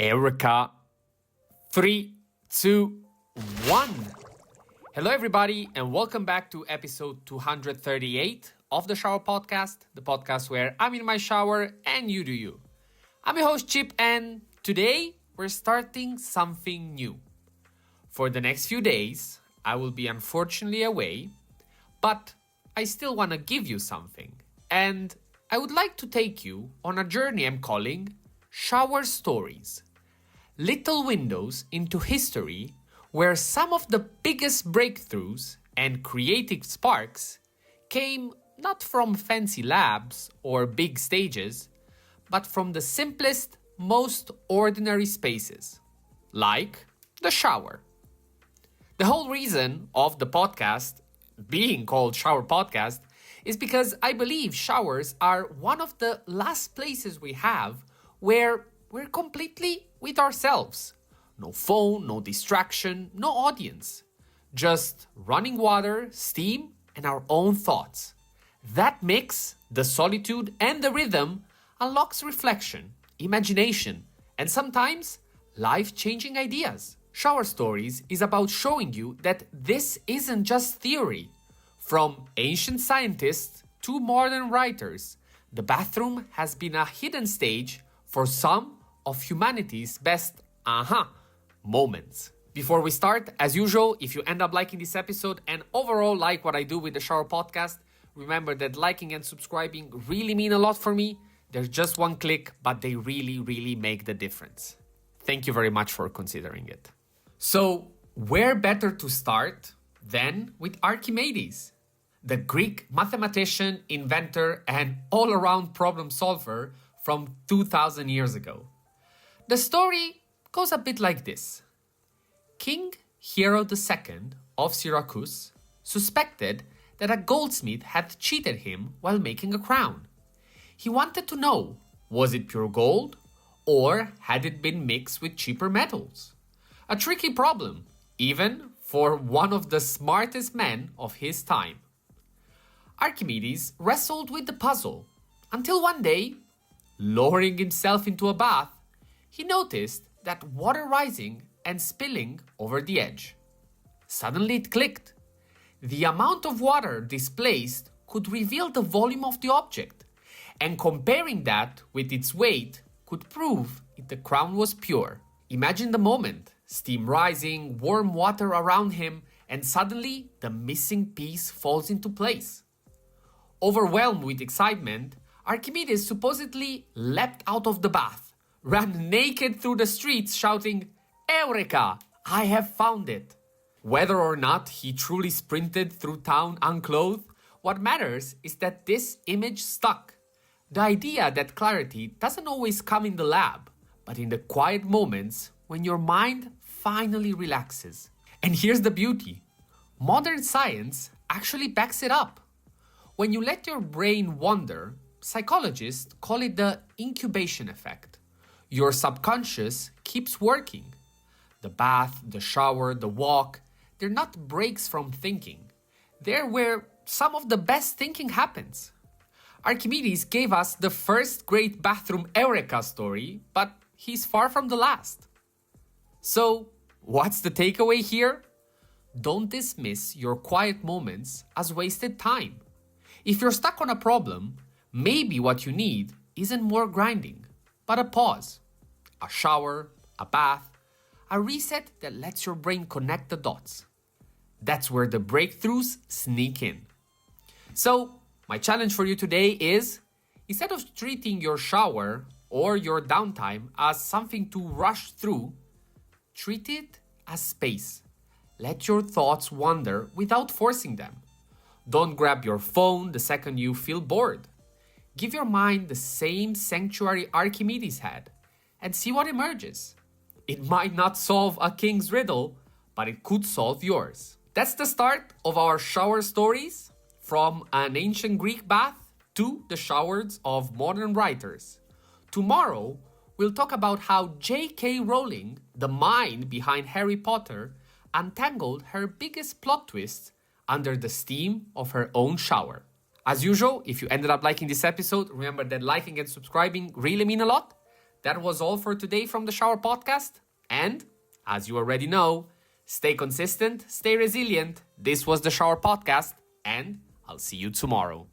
Eureka. 3, 2, 1. Hello, everybody, and welcome back to episode 238 of the Shower Podcast, the podcast where I'm in my shower and you do you. I'm your host, Chip, and today we're starting something new. For the next few days, I will be unfortunately away, but I still want to give you something. And I would like to take you on a journey I'm calling Shower Stories. Little windows into history where some of the biggest breakthroughs and creative sparks came not from fancy labs or big stages, but from the simplest, most ordinary spaces, like the shower. The whole reason of the podcast being called Shower Podcast is because I believe showers are one of the last places we have where we're completely with ourselves. No phone, no distraction, no audience. Just running water, steam, and our own thoughts. That mix, the solitude and the rhythm, unlocks reflection, imagination, and sometimes life-changing ideas. Shower Stories is about showing you that this isn't just theory. From ancient scientists to modern writers, the bathroom has been a hidden stage for some of humanity's best moments. Before we start, as usual, if you end up liking this episode and overall like what I do with the Shower Podcast, remember that liking and subscribing really mean a lot for me. There's just one click, but they really make the difference. Thank you very much for considering it. So, where better to start than with Archimedes, the Greek mathematician, inventor, and all-around problem solver from 2,000 years ago. The story goes a bit like this. King Herod II of Syracuse suspected that a goldsmith had cheated him while making a crown. He wanted to know, was it pure gold or had it been mixed with cheaper metals? A tricky problem, even for one of the smartest men of his time. Archimedes wrestled with the puzzle until one day, lowering himself into a bath, he noticed that water rising and spilling over the edge. Suddenly it clicked. The amount of water displaced could reveal the volume of the object, and comparing that with its weight could prove if the crown was pure. Imagine the moment, steam rising, warm water around him, and suddenly the missing piece falls into place. Overwhelmed with excitement, Archimedes supposedly leapt out of the bath, ran naked through the streets shouting, "Eureka! I have found it!" Whether or not he truly sprinted through town unclothed, what matters is that this image stuck. The idea that clarity doesn't always come in the lab, but in the quiet moments when your mind finally relaxes. And here's the beauty. Modern science actually backs it up. When you let your brain wander, psychologists call it the incubation effect. Your subconscious keeps working. The bath, the shower, the walk, they're not breaks from thinking. They're where some of the best thinking happens. Archimedes gave us the first great bathroom Eureka story, but he's far from the last. So, what's the takeaway here? Don't dismiss your quiet moments as wasted time. If you're stuck on a problem, maybe what you need isn't more grinding, but a pause, a shower, a bath, a reset that lets your brain connect the dots. That's where the breakthroughs sneak in. So, my challenge for you today is, instead of treating your shower or your downtime as something to rush through, treat it as space. Let your thoughts wander without forcing them. Don't grab your phone the second you feel bored. Give your mind the same sanctuary Archimedes had and see what emerges. It might not solve a king's riddle, but it could solve yours. That's the start of our shower stories, from an ancient Greek bath to the showers of modern writers. Tomorrow, we'll talk about how J.K. Rowling, the mind behind Harry Potter, untangled her biggest plot twists under the steam of her own shower. As usual, if you ended up liking this episode, remember that liking and subscribing really mean a lot. that was all for today from the Shower Podcast. And, as you already know, stay consistent, stay resilient. This was the Shower Podcast, and I'll see you tomorrow.